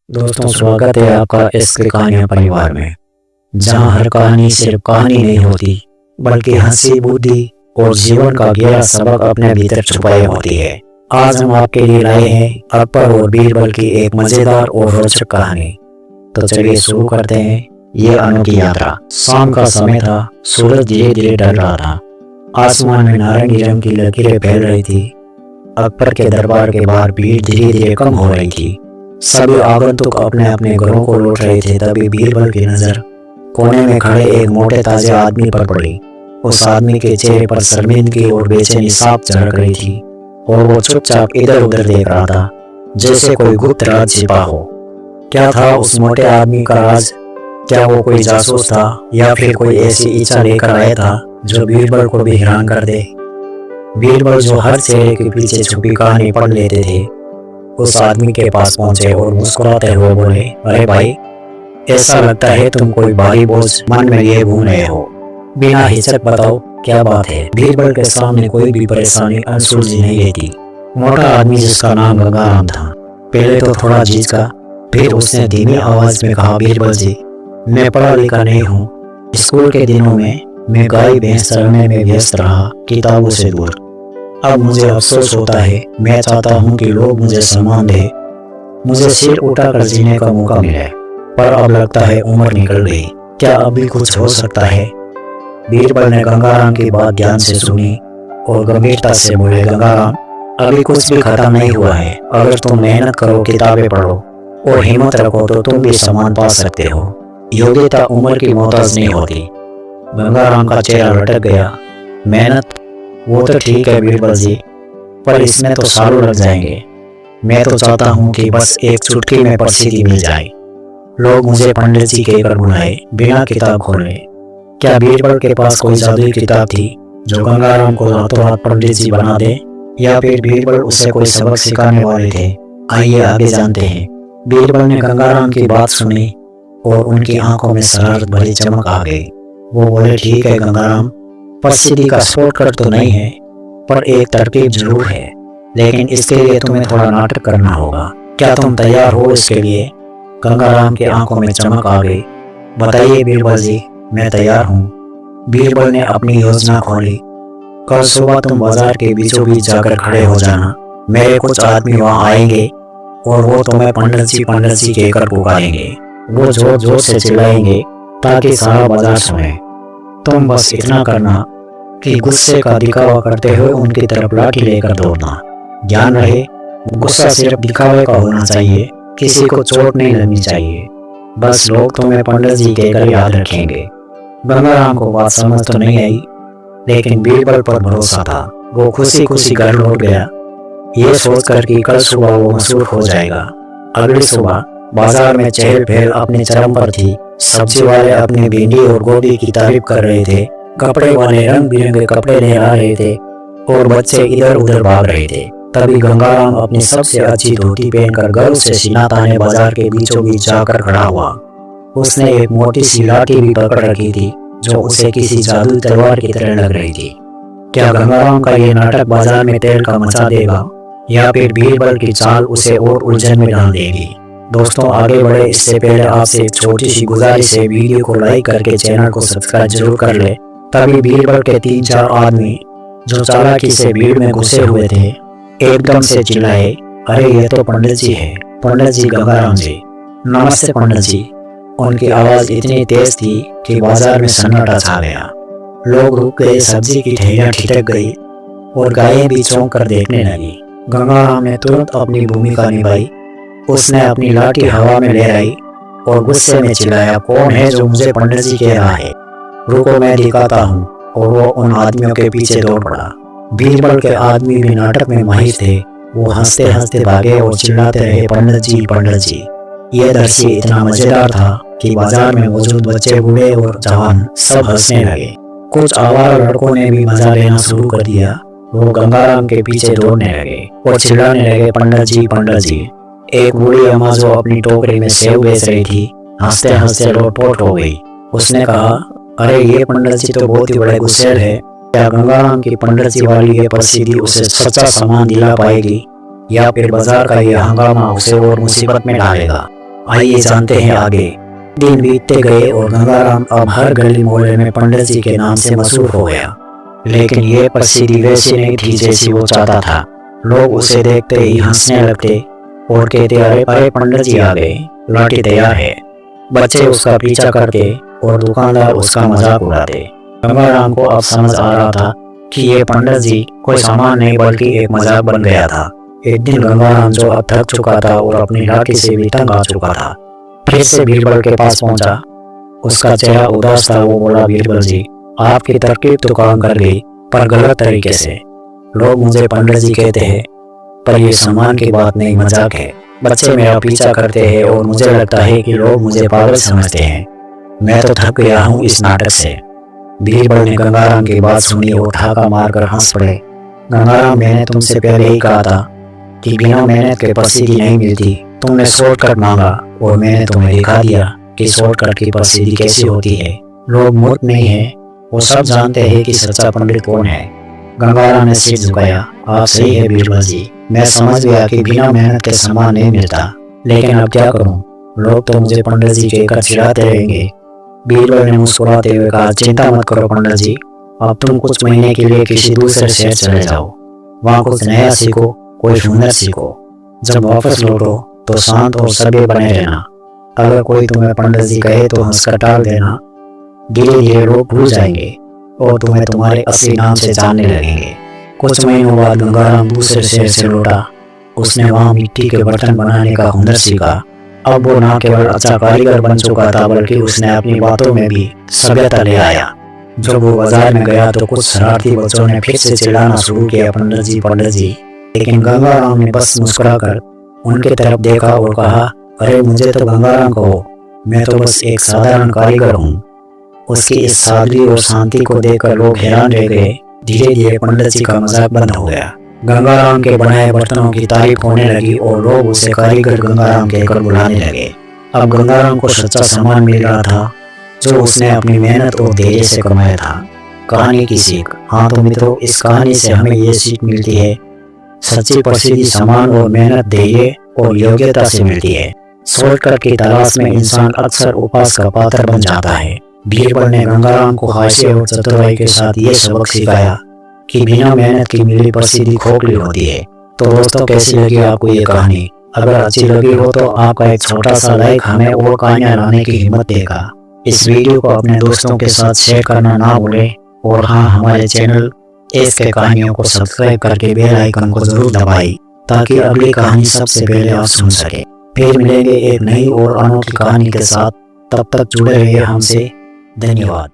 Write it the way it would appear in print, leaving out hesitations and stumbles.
दोस्तों, स्वागत है आपका इस कहानियाँ परिवार में, जहाँ हर कहानी सिर्फ कहानी नहीं होती बल्कि हंसी, बुद्धि और जीवन का गहरा सबक अपने भीतर छुपाए होती है। आज हम आपके लिए लाए हैं अकबर और बीरबल की एक मजेदार और रोचक कहानी। तो चलिए शुरू करते हैं ये अनोखी यात्रा। शाम का समय था, सूरज धीरे धीरे ढल रहा था। आसमान में नारंगी रंग की लकीरें फैल रही थी। अकबर के दरबार के बाहर भीड़ धीरे धीरे कम हो रही थी। सभी आगंतुक अपने अपने घरों को लौट रहे थे। तभी बीरबल की नजर कोने में खड़े एक मोटे ताजे आदमी पर पड़ी। उस आदमी के चेहरे पर शर्मिंदगी और बेचैनी साफ झलक रही थी और वो चुपचाप इधर उधर देख रहा था, जैसे कोई गुप्त राज छिपा हो। क्या था उस मोटे आदमी का राज? क्या वो कोई जासूस था या फिर कोई ऐसी इच्छा लेकर आया था जो बीरबल को भी हैरान कर दे? बीरबल, जो हर चेहरे के पीछे छुपी कहानी पढ़ लेते थे, उस आदमी के पास पहुंचे और मुस्कुराते हुए बोले, अरे भाई, ऐसा लगता है तुम कोई भारी बोझ मन में लिए घूम रहे हो। बिना हिचक बताओ, क्या बात है? बीरबल के सामने कोई भी परेशानी अनसुलझी नहीं रहती। मोटा आदमी, जिसका नाम गंगाराम था, पहले तो थोड़ा झिझका, फिर उसने धीमी आवाज में कहा, बीरबल जी, मैं पढ़ा लिखा नहीं हूँ। स्कूल के दिनों में मैं गाय भैंस चराने में व्यस्त रहा, किताबों से दूर। अब मुझे अफसोस होता है। मैं चाहता हूँ कि लोग मुझे सम्मान दें, मुझे सिर उठाकर जीने का मौका मिले, पर अब लगता है उम्र निकल गई। क्या अभी कुछ हो सकता है? बीरबल ने गंगाराम की बात ध्यान से सुनी और गंभीरता से बोले, गंगाराम, अभी कुछ भी खत्म नहीं हुआ है। अगर तुम मेहनत करो, किताबें पढ़ो और हिम्मत रखो तो तुम भी सम्मान पा सकते हो। योग्यता उम्र की मोहताज नहीं होती। गंगाराम का चेहरा लटक गया। मेहनत, वो तो ठीक है बीरबल जी, पर इसमें तो सालों लग जाएंगे। मैं तो चाहता हूँ कि बस एक चुटकी में प्रसिद्धि मिल जाए, लोग मुझे पंडित जी कहकर बुलाए, बिना किताब खोले। क्या बीरबल के पास कोई जादुई किताब थी जो गंगाराम को रातों रात पंडित जी बना दे, या फिर बीरबल उसे कोई सबक सिखाने वाले थे? आइए आगे जानते हैं। बीरबल ने गंगाराम की बात सुनी और उनकी आंखों में शरारत भरी चमक आ गई। वो बोले, ठीक है गंगाराम, प्रसिद्धि का शॉर्टकट तो नहीं है, पर एक तरकीब जरूर है, लेकिन इसके लिए तुम्हें थोड़ा नाटक करना होगा। क्या तुम तैयार हो इसके लिए? गंगाराम की आंखों में चमक आ गई। बताइए बीरबल जी, मैं तैयार हूँ। बीरबल ने अपनी योजना खोली। कल सुबह तुम बाजार के बीचों बीच जाकर खड़े हो जाना। मेरे कुछ आदमी वहाँ आएंगे और वो तुम्हें पंडित जी कहकर पुकारेंगे। वो जोर जोर से चिल्लाएंगे ताकि सारा बाजार सुने। तुम बस इतना करना कि गुस्से का दिखावा करते हुए उनकी तरफ लाठी लेकर दौड़ना। ध्यान रहे, गुस्सा सिर्फ दिखावे का होना चाहिए, किसी को चोट नहीं लगनी चाहिए। बस लोग तुम्हें पंडित जी कहकर याद रखेंगे। गंगाराम को बात समझ तो नहीं आई, लेकिन बीरबल पर भरोसा था। वो खुशी खुशी घर लौट गया, ये सोचकर कि कल सुबह वो मशहूर हो जाएगा। अगली सुबह बाजार में चहल पहल अपने चरम पर थी। सब्जी वाले अपनी भिंडी और गोभी की तारीफ कर रहे थे, कपड़े वाले रंग बिरंगे कपड़े ले आ रहे थे और बच्चे इधर उधर भाग रहे थे। तभी गंगाराम अपनी सबसे अच्छी धोती पहनकर गर्व से सीना ताने बाजार के बीचों बीच जाकर खड़ा हुआ। उसने एक मोटी सी लाठी भी पकड़ रखी थी जो उसे किसी जादुई तलवार की तरह लग रही थी। क्या गंगाराम का ये नाटक बाजार में तेल का मचा देगा, या फिर बीरबल की चाल उसे और उलझन में डाल देगी? दोस्तों, आगे बढ़े इससे पहले आपसे एक छोटी सी गुजारिश है, वीडियो को लाइक करके चैनल को सब्सक्राइब जरूर कर ले। तभी बीरबल के 3-4 आदमी जो चालाकी से भीड़ में घुसे हुए थे, एकदम से चिल्लाए, अरे ये तो पंडित जी है, पंडित जी, गंगाराम जी। नमस्ते पंडित जी। उनकी आवाज इतनी तेज थी कि बाजार में सन्नाटा छा गया। लोग रुक गए, सब्जी की ठेलियां ठिठक गई और गायें भी चौंक कर देखने लगी। गंगाराम ने तुरंत अपनी भूमिका निभाई। उसने अपनी लाठी हवा में लहराई और गुस्से में चिल्लाया, कौन है जो मुझे पंडित जी कह रहा है? रुको, मैं दिखाता हूँ। और वो उन आदमियों के पीछे दौड़ पड़ा। बीरबल के आदमी भी नाटक में माहिर थे। वो हंसते हंसते भागे और चिल्लाते रहे, पंडित जी, पंडित जी। ये दृश्य इतना मजेदार था कि बाजार में मौजूद बच्चे, बूढ़े और जवान सब हंसने लगे। कुछ आवारा लड़कों ने भी मजा लेना शुरू कर दिया। वो गंगाराम के पीछे दौड़ने लगे और चिल्लाने लगे, पंडित जी, पंडित जी। एक बूढ़ी अम्मा जो अपनी टोकरी में सेव बेच रही थी, हंसते हंसते लोटपोट हो गई। उसने कहा, अरे ये पंडित जी तो बहुत ही बड़े गुस्सेल है। क्या गंगाराम की पंडित जी वाली ये प्रसिद्धि उसे सच्चा सामान दिला पाएगी, या फिर बाजार का ये हंगामा उसे और मुसीबत में डालेगा? आइए जानते हैं आगे। दिन बीतते गए और गंगाराम अब हर गली मोहल्ले में पंडित जी के नाम से मशहूर हो गया। लेकिन ये प्रसिद्धि वैसी नहीं थी जैसी वो चाहता था। लोग उसे देखते ही हंसने लगते और कहते, अरे अरे पंडित जी आ गए, लाठी तैयार है। बच्चे उसका पीछा करते और दुकानदार उसका मजाक उड़ाते। गंगाराम को अब समझ आ रहा था कि ये पंडित जी कोई सामान नहीं बल्कि एक मजाक बन गया था। एक दिन गंगाराम जो अब थक चुका था और अपनी लाठी से भी तंग आ चुका था, फिर से बीरबल के पास पहुंचा। उसका चेहरा उदास था। वो बोला, बीरबल जी, आपकी तरकीब तो काम कर गई, पर गलत तरीके से। लोग मुझे पंडित जी कहते हैं, पर ये सम्मान की बात नहीं, मजाक है। बच्चे मेरा पीछा करते हैं और मुझे लगता है कि लोग मुझे पागल समझते हैं। मैं तो थक गया हूँ इस नाटक से। बीरबल ने गंगाराम की बात सुनी और ठाका मारकर हंस पड़े। गंगाराम, मैंने तुमसे पहले ही कहा था कि बिना मेहनत के प्रसिद्धि नहीं मिलती। तुमने शॉर्टकट मांगा और मैंने तुम्हें दिखा दिया कि शॉर्टकट की प्रसिद्धि कैसी होती है। लोग मूर्ख नहीं है, वो सब जानते हैं कि सच्चा पंडित कौन है। गंगाराम ने सिर झुकाया। आप सही है बीरबल जी, मैं समझ गया कि बिना मेहनत के सम्मान नहीं मिलता, लेकिन अब क्या करूं? लोग तो मुझे पंडित जी कहकर चिढ़ाते रहेंगे। बीरबल ने मुस्कुराते हुए कहा, चिंता मत करो पंडित जी, अब तुम कुछ महीने के लिए किसी दूसरे शहर चले जाओ, वहाँ कुछ नया सीखो, कोई हुनर सीखो। जब वापस लौटो तो शांत और सभ्य बने रहना। अगर कोई तुम्हें पंडित जी कहे तो हंसकर टाल देना। धीरे धीरे लोग भूल जाएंगे और तुम्हें तुम्हारे असली नाम से जानने लगेंगे। कुछ महीनों बाद गंगाराम दूसरे शहर से लौटा। उसने वहाँ मिट्टी के बर्तन बनाने का हुनर सीखा। अब वो न केवल अच्छा कारीगर बन चुका था, बल्कि उसने अपनी बातों में भी सभ्यता ले आया। जब वो बाजार में गया तो कुछ शरारती बच्चों ने फिर से चिढ़ाना शुरू किया, पंडित जी पंडित जी। लेकिन गंगाराम ने बस मुस्कुराकर उनके तरफ देखा और कहा, अरे मुझे तो गंगाराम कहो, मैं तो बस एक साधारण कारीगर हूँ। उसकी इस सादगी और शांति को देखकर लोग हैरान रह गए। धीरे धीरे पंडित जी का मजाक बंद हो गया। गंगाराम के बनाए बर्तनों की तारीफ होने लगी और लोग उसे कारीगर गंगाराम कहकर बुलाने लगे। अब गंगाराम को सच्चा सम्मान मिल रहा था, जो उसने अपनी मेहनत और धैर्य से कमाया था। कहानी की सीख। हाँ तो मित्रों, इस कहानी से हमें ये सीख मिलती है, सच्ची प्रसिद्धि सम्मान और मेहनत, धैर्य और योग्यता से मिलती है। शॉर्टकट की तलाश में इंसान अक्सर उपहास का पात्र बन जाता है। बीरबल ने गंगाराम को हास्य और चतुराई के साथ ये सबक सिखाया कि बिना मेहनत की मिली प्रसिद्धि खोखली होती है। तो दोस्तों, कैसी लगी आपको ये कहानी? अगर अच्छी लगी हो तो आपका एक छोटा सा लाइक हमें और कहानियां लाने की हिम्मत देगा। इस वीडियो को अपने दोस्तों के साथ शेयर करना ना भूलें और हाँ, हमारे चैनल एसके कहानियों को सब्सक्राइब करके बेल आइकन को जरूर दबाएं ताकि अगली कहानी सबसे पहले आप सुन सके। फिर मिलेंगे एक नई और अनोखी कहानी के साथ। तब तक जुड़े रहिए हमसे। धन्यवाद।